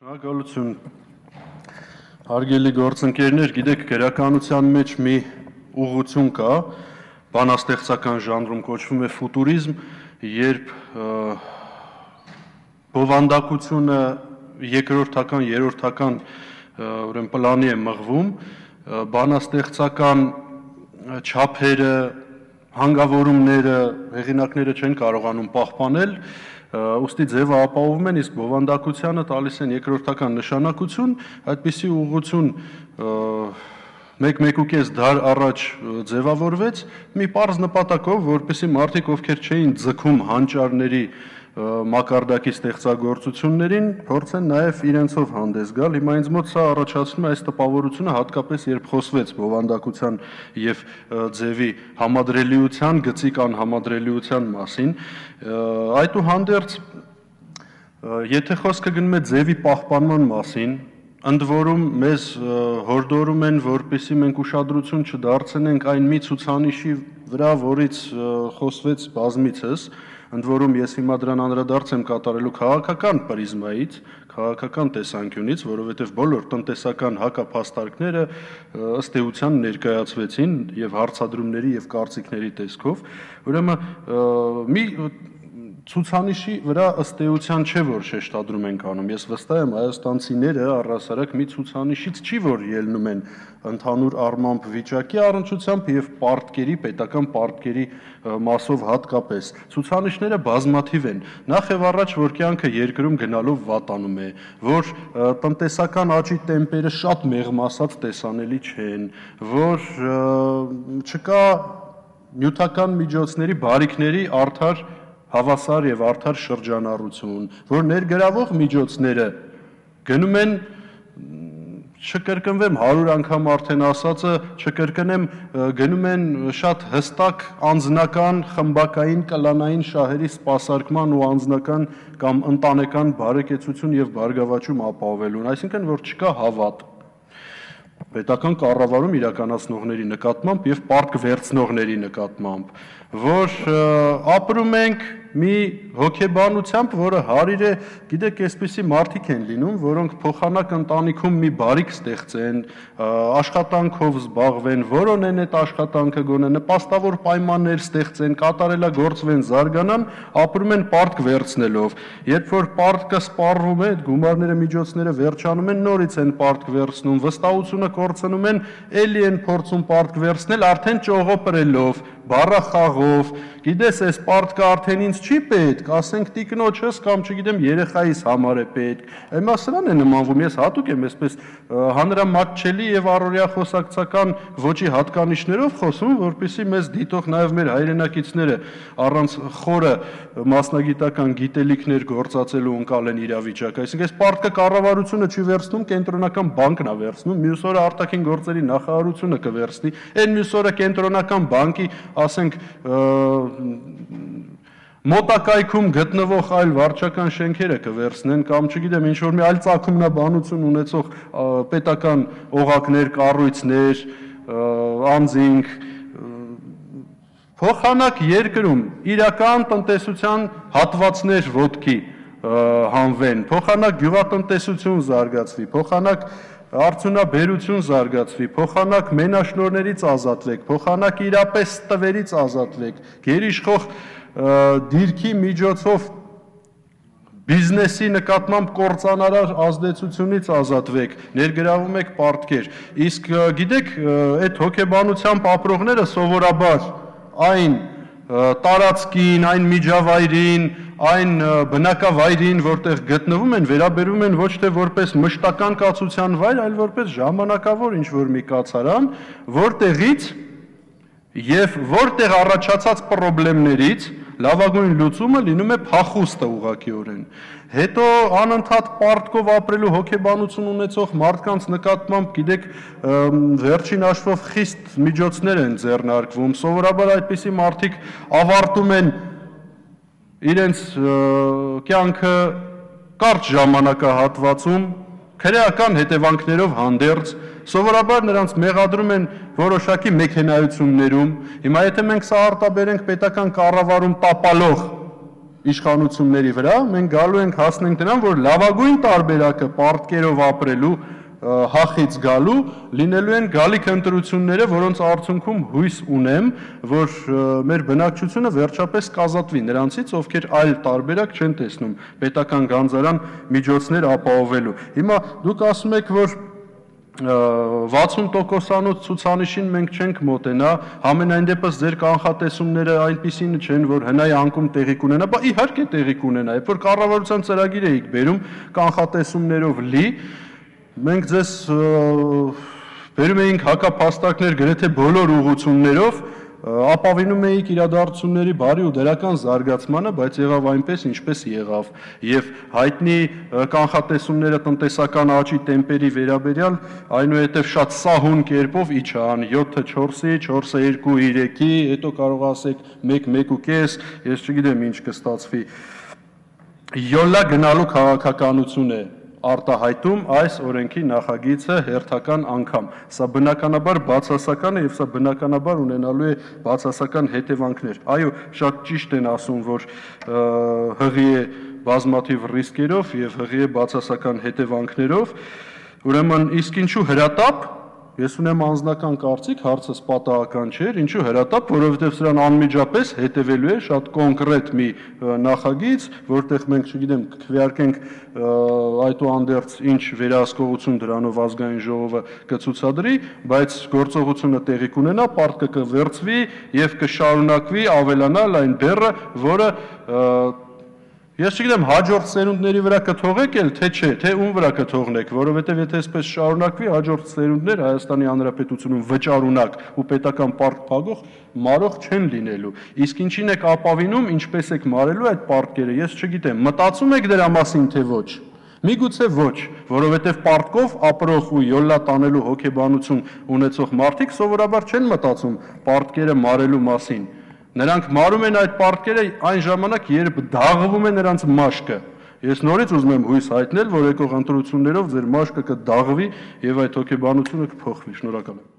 Շնորհակալություն, հարգելի գործընկերներ, գիտեք, գրականության մեջ մի ուղղություն կա, բանաստեղծական ժանրում կոչվում է ֆուտուրիզմ, երբ բովանդակությունը երկրորդական, երրորդական պլանի է մղվում, բանաստեղծական չափերը, հանգավորումները, հեղինակները չեն կարողանում պահպանել, ուստի ձևը ապահովում են, իսկ բովանդակությանը տալիս են երկրորդական նշանակություն, այդպիսի ուղղություն 1-1.5 դար առաջ ձևավորվեց մի պարզ նպատակով, որպեսզի մարդիկ, ովքեր չէին ձգում հանճարների մակարդակի ստեղծագործություններին, փորձեն նաև իրենցով հանդես գալ։ Հիմա ինձ մոտ սա առաջացնում է այս տպավորությունը, հատկապես երբ խոսվեց բովանդակության եւ ձևի համադրելիության, գծիկ անհամադրելիության մասին, այդուհանդերձ եթե խոսքը գնում է ձևի պահպանման մասին, ընդ որում մեզ հորդորում են, որպեսզի մենք ուշադրություն չդարձնենք այն մի ցուցանիշի վրա, որից խոսվեց բազմիցս, ընդ որում ես հիմա դրան անդրադարձ եմ կատարելու քաղաքական պրիզմայից, քաղաքական տեսանկյունից, որովհետև բոլոր տնտեսական հակափաստարկները ըստ էության ներկայացվեցին եւ հարցադրումների եւ կարծիքների տեսքով, ուրեմն մի ցուցանիշի վրա ըստ էության չէ որ շեշտադրում ենք անում։ Ես վստահ եմ հայաստանցիները առհասարակ մի ցուցանիշից չի որ ելնում են ընդհանուր առմամբ վիճակի առնչությամբ եւ պարտքերի, պետական պարտքերի մասով հատկապես։ Ցուցանիշները բազմաթիվ են։ Նախ եւ առաջ որ կյանքը երկրում գնալով վատանում է, որ տնտեսական աճի տեմպերը շատ մեղմ ասած տեսանելի չեն, որ չկա նյութական միջոցների, բարիքների արդար հավասար եւ արդար շրջանառություն, որ ներգրավող միջոցները գնում են չկրկնվեմ 100 անգամ արդեն ասածը, չկրկնեմ, գնում են շատ հստակ անձնական, խմբակային, կլանային շահերի սպասարկման ու անձնական կամ ընտանեկան բարեկեցություն եւ բարգավաճում ապահովելուն, այսինքն որ չկա հավատ պետական կառավարում իրականացնողների նկատմամբ եւ պարտք վերցնողների նկատմամբ, որ ապրում ենք մի հոգեբանությամբ, որը հարիր է, գիտեք, այսպիսի մարդիկ են լինում, որոնք փոխանակ ընտանիքում մի բարիք ստեղծեն, աշխատանքով զբաղվեն, որոնեն այդ աշխատանքը գոնե նպաստավոր պայմաններ ստեղծեն, կատարելագործվեն, զարգանան, ապրում են պարտք վերցնելով։ Երբ որ պարտքը սպառվում է, այդ գումարները, միջոցները վերջանում են, նորից են պարտք վերցնում, վստահությունը կորցնում են, էլի են փորձում պարտք վերցնել, արդեն ճողոպրելով, բառախաղով, գիտես, այս պարտքը արդեն ինձ չի պետք, ասենք տիկնոջս կամ չգիտեմ երեխայիս համար է պետք։ Հիմա սրան է նմանվում, ես հատուկ եմ այսպես հանրամատչելի եւ առօրյա խոսակցական ոճի հատկանիշներով խոսում, որպեսզի մեզ դիտող նաեւ մեր հայրենակիցները առանց խորը մասնագիտական գիտելիքներ գործածելու ընկալեն իրավիճակը։ Այսինքն այս պարտքը կառավարությունը չի վերցնում, կենտրոնական բանկն է վերցնում, մյուս օրը արտաքին գործերի նախարարությունը կվերցնի, այն մյուս օրը կենտրոնական բանկի, ասենք մոտակայքում գտնվող այլ վարչական շենքերը կվերցնեն կամ չգիտեմ ինչ որ մի այլ ծագումնաբանություն ունեցող պետական օղակներ, կառույցներ, անձինք փոխանակ երկրում իրական տնտեսության հատվածներ ոտքի հանվեն, փոխանակ գյուղատնտեսություն զարգացվի, փոխանակ արդյունաբերություն զարգացվի, փոխանակ մենաշնորհներից ազատվեք, փոխանակ իրապես տվերից ազատվեք, գերիշխող դիրքի միջոցով բիզնեսի նկատմամբ կործանարար ազդեցությունից ազատվեք, ներգրավում եք պարտքեր։ Իսկ գիտեք, այդ հոգեբանությամբ ապրողները սովորաբար այն տարածքին, այն միջավայրին, այն բնակավայրին, որտեղ գտնվում են, վերաբերում են ոչ թե որպես մշտական կացության վայր, այլ որպես ժամանակավոր ինչ-որ մի կացարան, որտեղից եւ որտեղ առաջացած խնդիրներից լավագույն լուծումը լինում է փախուստը ուղղակիորեն։ Հետո անընդհատ պարտքով ապրելու հոգեբանություն ունեցող մարդկանց նկատմամբ, գիտեք, վերջին հաշվով խիստ միջոցներ են ձեռնարկվում։ Սովորաբար այդպիսի մարդիկ ավարտում են իրենց կյանքը կարճ ժամանակահատվածում, քրեական հետևանքներով հանդերձ, սովորաբար նրանց մեղադրում են որոշակի մեքենայություններում։ Հիմա եթե մենք սա արտաբերենք պետական կառավարում տապալող իշխանությունների վրա, մենք գալու ենք հասնենք նրան, որ լավագույն տարբերակը պարտքերով ապրելու հախից գալու լինելու են գալիք ընտրությունները, որոնց արդյունքում հույս ունեմ, որ մեր բնակչությունը վերջապես կազատվի նրանցից, ովքեր այլ տարբերակ չեն տեսնում պետական գանձարան միջոցներ ապահովելու։ Հիմա դուք ասում եք, որ 60%-անոց ցուցանիշին մենք չենք մոտենա, համենայն դեպս ձեր կանխատեսումները այնպիսին չեն, որ հնայի անկում տեղի կունենա, բա իհարկե տեղի կունենա, երբ որ կառավարության ծրագիր էիք բերում կանխատեսումներով լի, մենք ձեզ բերում էինք հակափաստարկներ գրեթե բոլոր ուղղություններով, ապավինում էինք իրադարձությունների բարի ու դրական զարգացմանը, բայց եղավ այնպես, ինչպես եղավ, եւ հայտնի կանխատեսումները տնտեսական աճի տեմպերի վերաբերյալ այնուհետև շատ սահուն կերպով իջան 7-ը 4-ի, 4-ը 2-ի, 3-ի, հետո կարող ասեք 1-1.5, ես չգիտեմ ինչ կստացվի։ Յոլա գնալու քաղաքականություն է արտահայտում այս օրենքի նախագիծը հերթական անգամ։ Սա բնականաբար բացասական է եւ սա բնականաբար ունենալու է բացասական հետևանքներ։ Այո, շատ ճիշտ են ասում, որ հղի է բազմաթիվ ռիսկերով եւ հղի է բացասական հետևանքներով։ Ուրեմն իսկ ինչու հրատապ։ Ես ունեմ անձնական կարծիք, հարցս պատահական չէր, ինչու հրատապ, որովհետև սրան անմիջապես հետևելու է շատ կոնկրետ մի նախագիծ, որտեղ մենք, չգիտեմ, քվեարկենք այդուհանդերձ ինչ վերահսկողություն դրանով ազգային ժողովը կցուցադրի, բայց գործողությունը տեղի կունենա, պարտքը կվերցվի եւ կշարունակվի ավելանալ այն բեռը, որը ես չգիտեմ հաջորդ սերունդների վրա կթողեք էլ, թե չէ, թե ում վրա կթողնեք, որովհետև եթե այսպես շարունակվի, հաջորդ սերունդներ Հայաստանի Հանրապետությունում վճարունակ ու պետական պարտք փակող մարող չեն լինելու։ Իսկ ինչին եք ապավինում, ինչպես եք մարելու այդ պարտքերը, ես չգիտեմ, մտածում եք դրա մասին, թե ոչ։ Միգուցե ոչ, որովհետև պարտքով ապրող ու յոլա տանելու հոգեբանություն ունեցող մարդիկ սովորաբար չեն մտածում պարտքերը մարելու մասին։ Նրանք մարում են այդ պարտքերը այն ժամանակ, երբ դաղվում է նրանց մաշկը։ Ես նորից ուզում եմ հույս հայտնել, որ եկող ընտրություններով ձեր մաշկը կդաղվի եւ այդ հոգեբանությունը կփոխվի։ Շնորհակալ եմ։